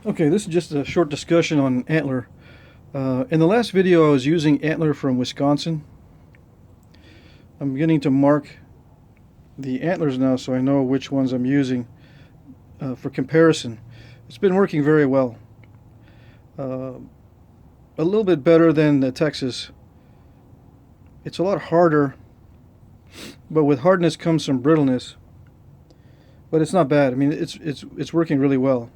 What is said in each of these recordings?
Okay, this is just a short discussion on Antler. In the last video I was using Antler from Wisconsin. I'm beginning to mark the antlers now so I know which ones I'm using for comparison. It's been working very well. A little bit better than the Texas. It's a lot harder, but with hardness comes some brittleness. But it's not bad. I mean, it's working really well.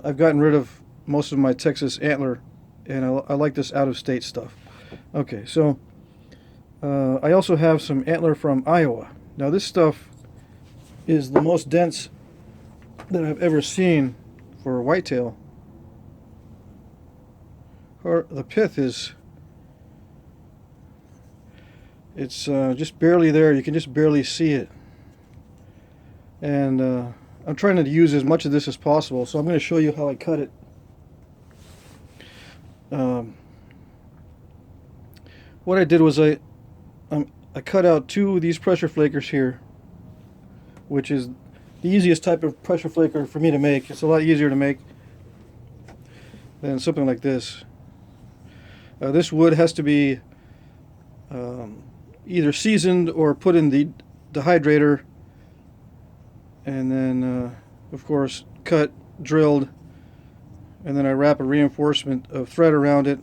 I've gotten rid of most of my Texas Antler, and I like this out-of-state stuff. Okay, so I also have some Antler from Iowa. Now this stuff is the most dense that I've ever seen for a whitetail. Or the pith is, it's just barely there. You can just barely see it. And I'm trying to use as much of this as possible, so I'm going to show you how I cut it. What I did was I cut out two of these pressure flakers here, which is the easiest type of pressure flaker for me to make. It's a lot easier to make than something like this. This wood has to be either seasoned or put in the dehydrator, and then of course cut, drilled, and then I wrap a reinforcement of thread around it,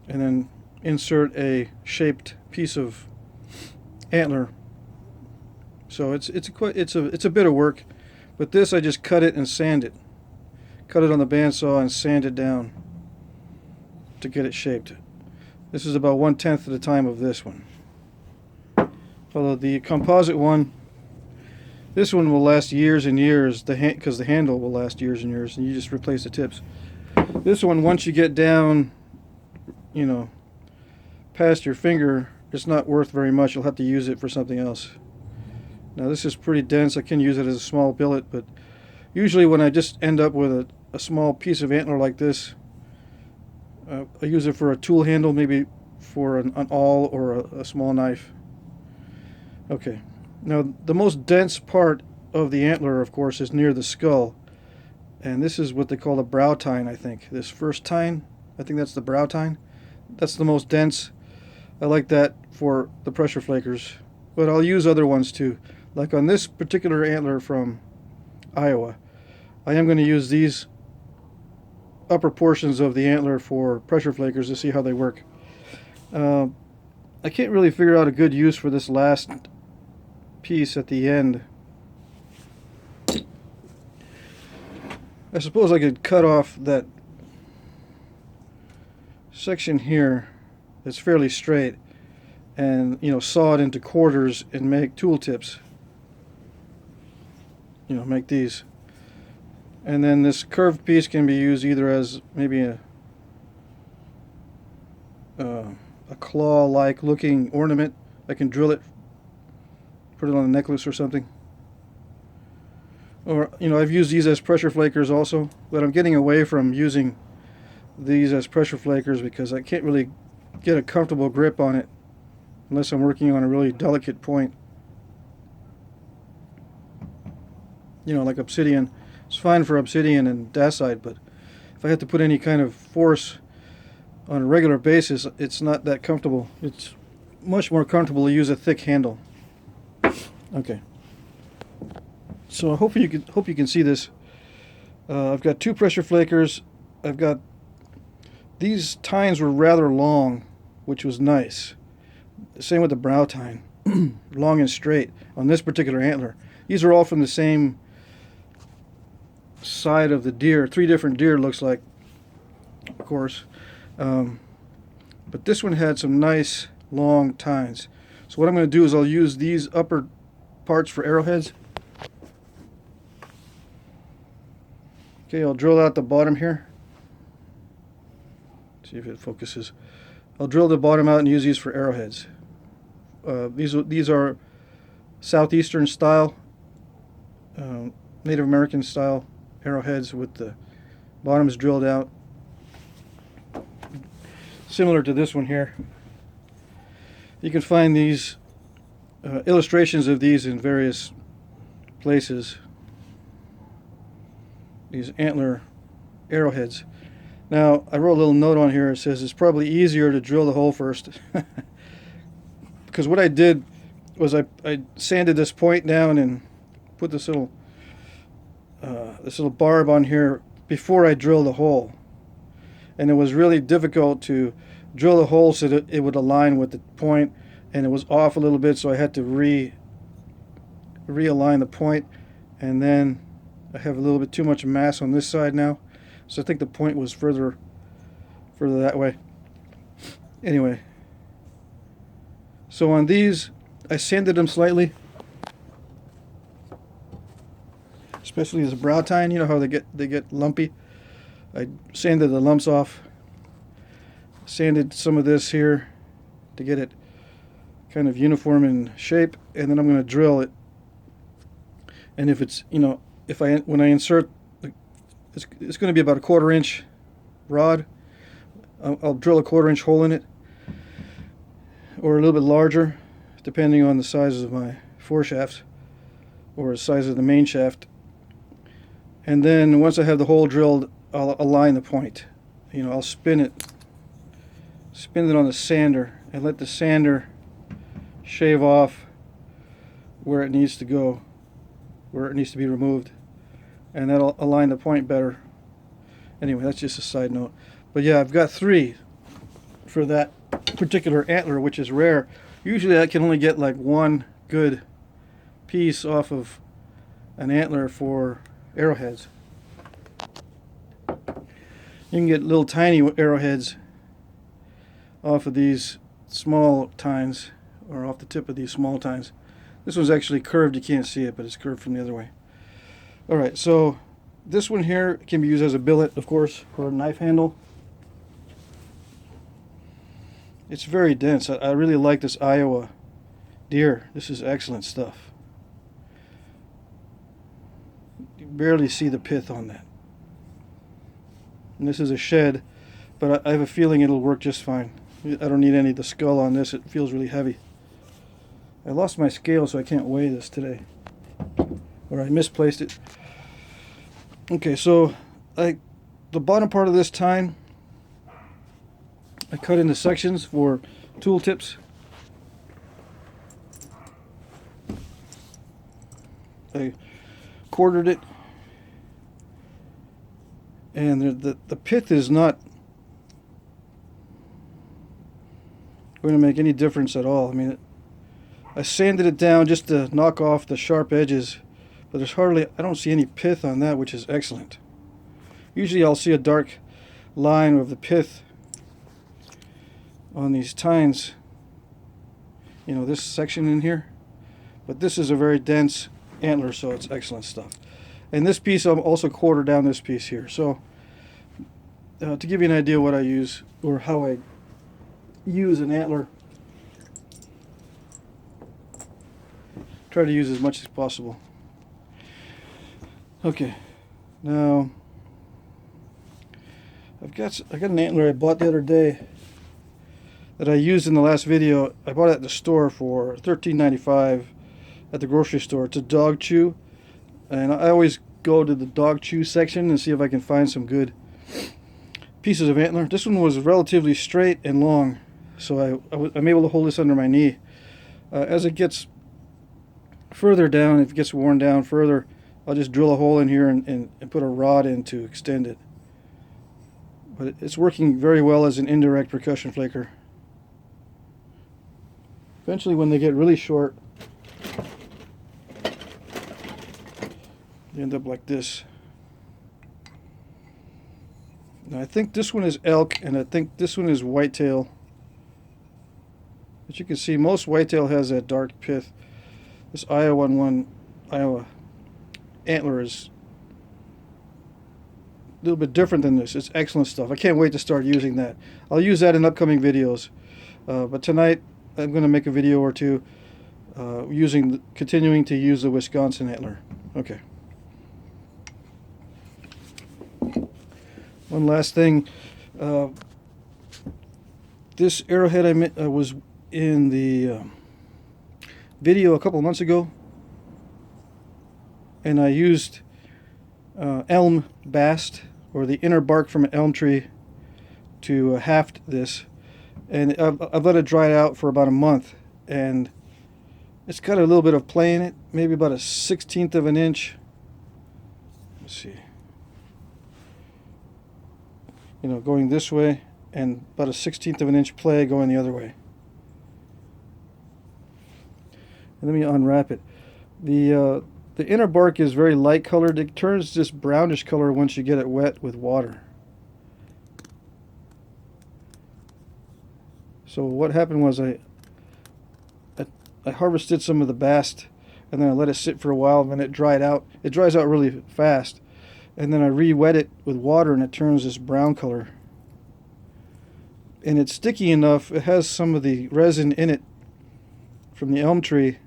and then insert a shaped piece of antler. So it's a bit of work, but this I just cut it and sand it. Cut it on the bandsaw and sand it down to get it shaped. This is about 1/10 of the time of this one. Although the composite one, this one will last years and years, because the handle will last years and years, and you just replace the tips. This one, once you get down, you know, past your finger, it's not worth very much. You'll have to use it for something else. Now this is pretty dense. I can use it as a small billet, but usually when I just end up with a small piece of antler like this, I use it for a tool handle, maybe for an awl or a small knife. Okay, now the most dense part of the antler, of course, is near the skull, and this is what they call the brow tine. I think this first tine, I think that's the brow tine. That's the most dense. I like that for the pressure flakers, but I'll use other ones too. Like on this particular antler from Iowa, I am going to use these upper portions of the antler for pressure flakers to see how they work. I can't really figure out a good use for this last piece at the end. I suppose I could cut off that section here that's fairly straight and, you know, saw it into quarters and make tool tips. You know, make these. And then this curved piece can be used either as maybe a claw-like looking ornament. I can drill it, put it on a necklace or something. Or, you know, I've used these as pressure flakers also, but I'm getting away from using these as pressure flakers because I can't really get a comfortable grip on it unless I'm working on a really delicate point. You know, like obsidian. It's fine for obsidian and dacite, but if I have to put any kind of force on a regular basis, it's not that comfortable. It's much more comfortable to use a thick handle. Okay. So I hope you can see this. I've got two pressure flakers. I've got these tines were rather long, which was nice. Same with the brow tine, long and straight on this particular antler. These are all from the same side of the deer. Three different deer, looks like, of course, but this one had some nice long tines. So what I'm going to do is I'll use these upper parts for arrowheads. Okay, I'll drill out the bottom here. See if it focuses. I'll drill the bottom out and use these for arrowheads. These are southeastern style, Native American style arrowheads with the bottoms drilled out, similar to this one here. You can find these illustrations of these in various places. these antler arrowheads. Now, I wrote a little note on here. It says it's probably easier to drill the hole first. Because what I did was I sanded this point down and put this little barb on here before I drilled the hole. And it was really difficult to drill the hole so that it would align with the point, and it was off a little bit, so I had to realign the point. And then I have a little bit too much mass on this side now, so I think the point was further that way. Anyway, so on these I sanded them slightly, especially this brow tine. You know how they get lumpy. I sanded the lumps off, sanded some of this here to get it kind of uniform in shape, and then I'm going to drill it. And if it's, when I insert, it's going to be about a 1/4 inch rod. I'll drill a 1/4 inch hole in it, or a little bit larger, depending on the size of my foreshafts or the size of the main shaft. And then once I have the hole drilled, I'll align the point. I'll spin it on the sander and let the sander shave off where it needs to go, where it needs to be removed, and that'll align the point better. Anyway, that's just a side note. But yeah, I've got 3 for that particular antler, which is rare. Usually I can only get like 1 good piece off of an antler for arrowheads. You can get little tiny arrowheads off of these small tines, or off the tip of these small tines. This one's actually curved. You can't see it, but it's curved from the other way. Alright, so this one here can be used as a billet, of course, or a knife handle. It's very dense. I really like this Iowa deer. This is excellent stuff. You barely see the pith on that. And this is a shed, but I have a feeling it'll work just fine. I don't need any of the skull on this. It feels really heavy. I lost my scale, so I can't weigh this today. Or I misplaced it. Okay, so the bottom part of this tine, I cut into sections for tool tips. I quartered it, and the pith is not going to make any difference at all. I mean, I sanded it down just to knock off the sharp edges, but I don't see any pith on that, which is excellent. Usually I'll see a dark line of the pith on these tines, this section in here, but this is a very dense antler, so it's excellent stuff. And this piece, I'll also quarter down this piece here. So to give you an idea what I use, or how I use an antler, try to use as much as possible. Okay, now I got an antler I bought the other day that I used in the last video. I bought it at the store for $13.95 at the grocery store. It's a dog chew, and I always go to the dog chew section and see if I can find some good pieces of antler. This one was relatively straight and long, so I'm able to hold this under my knee. As it gets further down, if it gets worn down further, I'll just drill a hole in here and put a rod in to extend it. But it's working very well as an indirect percussion flaker. Eventually, when they get really short, they end up like this. Now, I think this one is elk, and I think this one is whitetail. As you can see, most whitetail has that dark pith. This Iowa antler is a little bit different than this. It's excellent stuff. I can't wait to start using that. I'll use that in upcoming videos. But tonight, I'm going to make a video or two continuing to use the Wisconsin antler. Okay. One last thing. This arrowhead I was in the video a couple months ago, and I used elm bast, or the inner bark from an elm tree, to haft this. And I've let it dry out for about a month, and it's got a little bit of play in it, maybe about a 1/16 of an inch. Let's see. You know, going this way, and about a 1/16 of an inch play going the other way. And let me unwrap it. The inner bark is very light colored. It turns this brownish color once you get it wet with water. So what happened was I harvested some of the bast, and then I let it sit for a while, and then it dried out. It dries out really fast, and then I re-wet it with water, and it turns this brown color. And it's sticky enough. It has some of the resin in it from the elm tree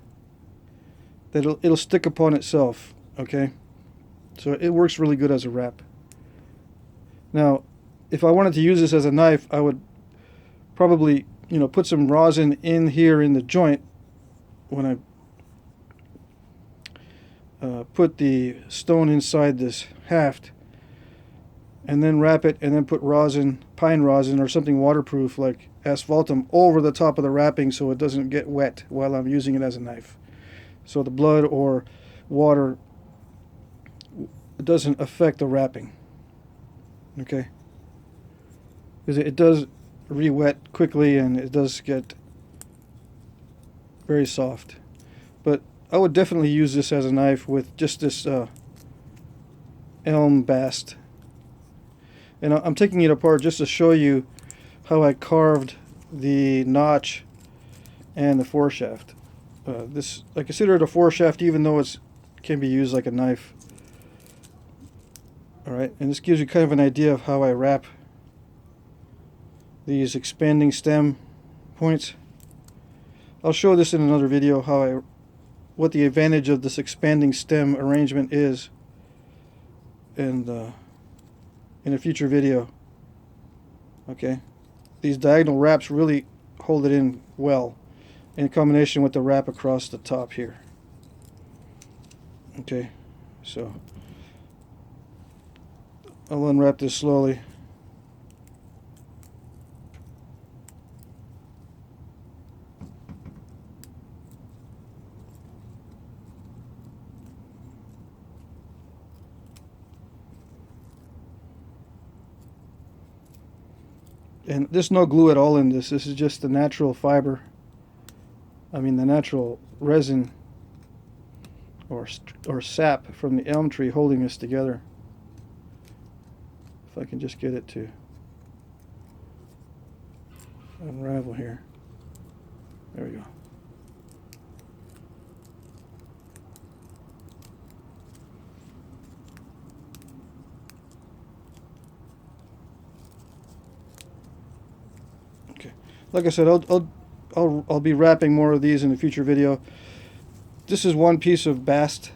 that it'll stick upon itself. Okay, so it works really good as a wrap. Now, if I wanted to use this as a knife, I would probably, you know, put some rosin in here in the joint when I put the stone inside this haft, and then wrap it, and then put rosin, pine rosin or something waterproof like asphaltum over the top of the wrapping so it doesn't get wet while I'm using it as a knife. So the blood or water doesn't affect the wrapping. Okay? Because it does re-wet quickly, and it does get very soft. But I would definitely use this as a knife with just this elm bast. And I'm taking it apart just to show you how I carved the notch and the foreshaft. This, I consider it a foreshaft even though it can be used like a knife. Alright, and this gives you kind of an idea of how I wrap these expanding stem points. I'll show this in another video, what the advantage of this expanding stem arrangement is, and in a future video. Okay, these diagonal wraps really hold it in well, in combination with the wrap across the top here. Okay, so I'll unwrap this slowly. And there's no glue at all in this. This is just the natural fiber. I mean the natural resin or sap from the elm tree holding this together. If I can just get it to unravel here. There we go. Like I said, I'll be wrapping more of these in a future video. This is one piece of bast.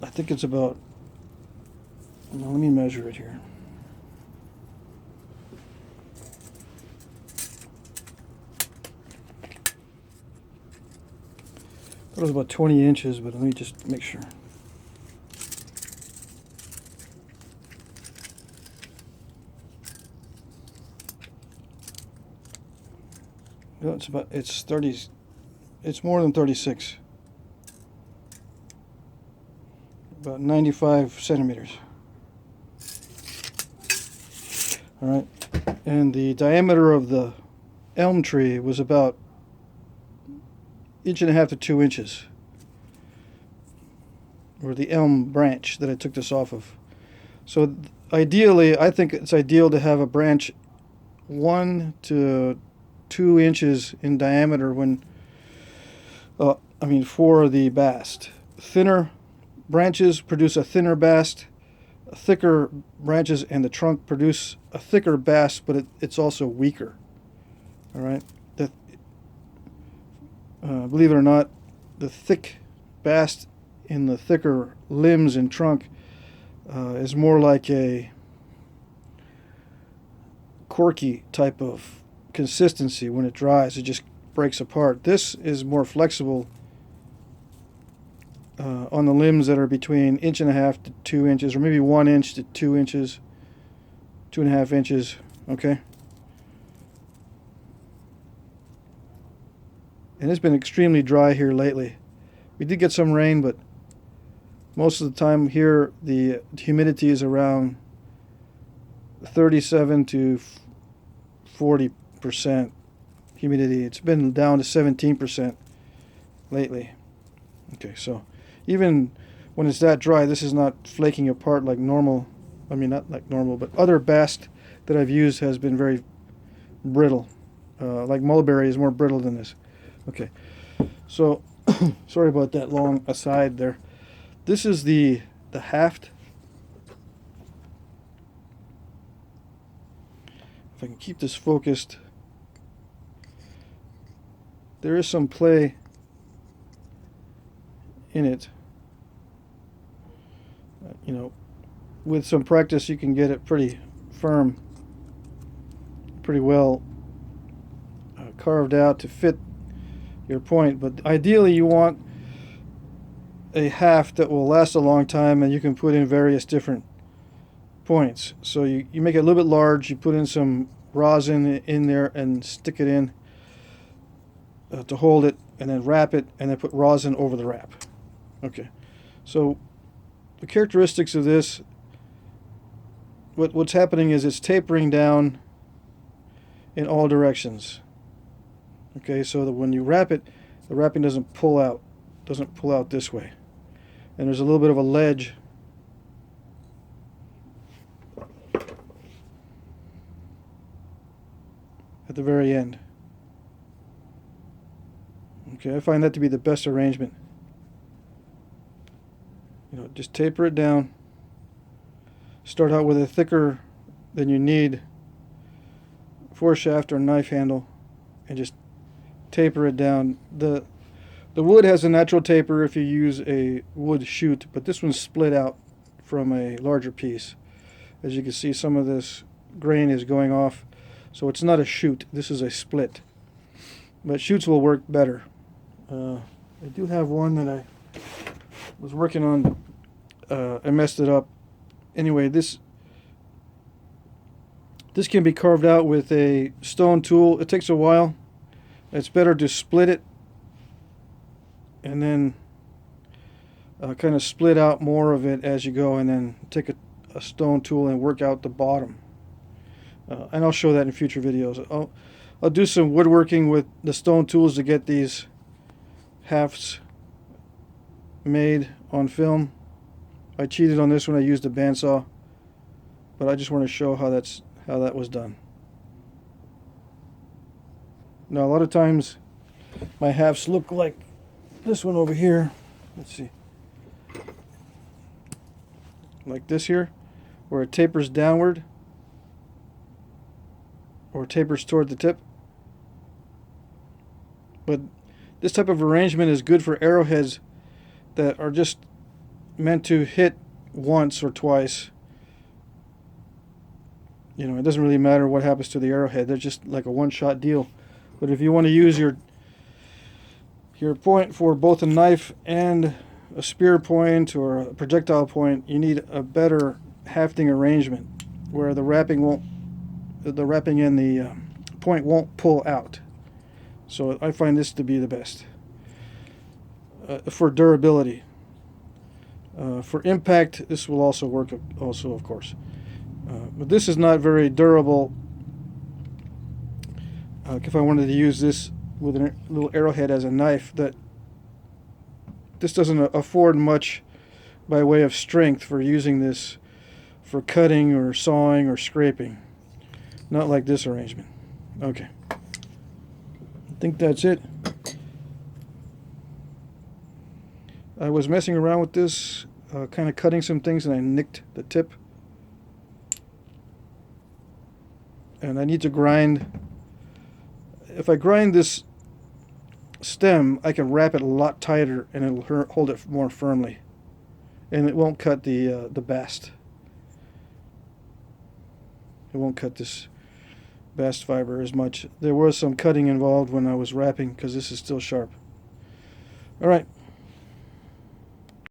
I think it's about, let me measure it here. It was about 20 inches, but let me just make sure. No, it's 30, it's more than 36. About 95 centimeters. All right, and the diameter of the elm tree was about 1.5 to 2 inches, or the elm branch that I took this off of. So ideally, I think it's ideal to have a branch 1 to 2 inches in diameter when, for the bast. Thinner branches produce a thinner bast. Thicker branches and the trunk produce a thicker bast, but it's also weaker. All right. Believe it or not, the thick bast in the thicker limbs and trunk is more like a corky type of consistency. When it dries, it just breaks apart. This is more flexible on the limbs that are between 1.5 to 2 inches, or maybe 1 inch to 2 inches, 2.5 inches. Okay. And it's been extremely dry here lately. We did get some rain, but most of the time here the humidity is around 37 to 40% humidity. It's been down to 17% lately. Okay, so even when it's that dry, this is not flaking apart like normal. I mean, not like normal, but other Bast that I've used has been very brittle. Like mulberry is more brittle than this. Okay, so sorry about that long aside there. This is the haft. If I can keep this focused, there is some play in it. You know, with some practice you can get it pretty firm, pretty well carved out to fit your point. But ideally you want a haft that will last a long time, and you can put in various different points. So you make it a little bit large, you put in some rosin in there and stick it in to hold it, and then wrap it, and then put rosin over the wrap. Okay, so the characteristics of this, what's happening is it's tapering down in all directions. Okay, so that when you wrap it, the wrapping doesn't pull out this way, and there's a little bit of a ledge at the very end. Okay, I find that to be the best arrangement. You know, just taper it down. Start out with a thicker than you need foreshaft or knife handle, and just taper it down. The wood has a natural taper if you use a wood chute, but this one's split out from a larger piece. As you can see, some of this grain is going off, so it's not a chute. This is a split. But chutes will work better. I do have one that I was working on. I messed it up. Anyway, this can be carved out with a stone tool. It takes a while. It's better to split it and then kind of split out more of it as you go, and then take a stone tool and work out the bottom. And I'll show that in future videos. I'll do some woodworking with the stone tools to get these hafts made on film. I cheated on this one. I used a bandsaw, but I just want to show how that was done. Now, a lot of times my hafts look like this one over here. Let's see. Like this here, where it tapers downward or tapers toward the tip. But this type of arrangement is good for arrowheads that are just meant to hit once or twice. You know, it doesn't really matter what happens to the arrowhead. They're just like a one-shot deal. But if you want to use your point for both a knife and a spear point or a projectile point, you need a better hafting arrangement where the wrapping and the point won't pull out. So I find this to be the best for durability. For impact, this will also work, of course. But this is not very durable. If I wanted to use this with a little arrowhead as a knife, this doesn't afford much by way of strength for using this for cutting or sawing or scraping. Not like this arrangement. Okay. I think that's it. I was messing around with this, kind of cutting some things, and I nicked the tip. And I need to grind. If I grind this stem, I can wrap it a lot tighter, and it'll hold it more firmly, and it won't cut the bast. It won't cut this bast fiber as much. There was some cutting involved when I was wrapping because this is still sharp. All right.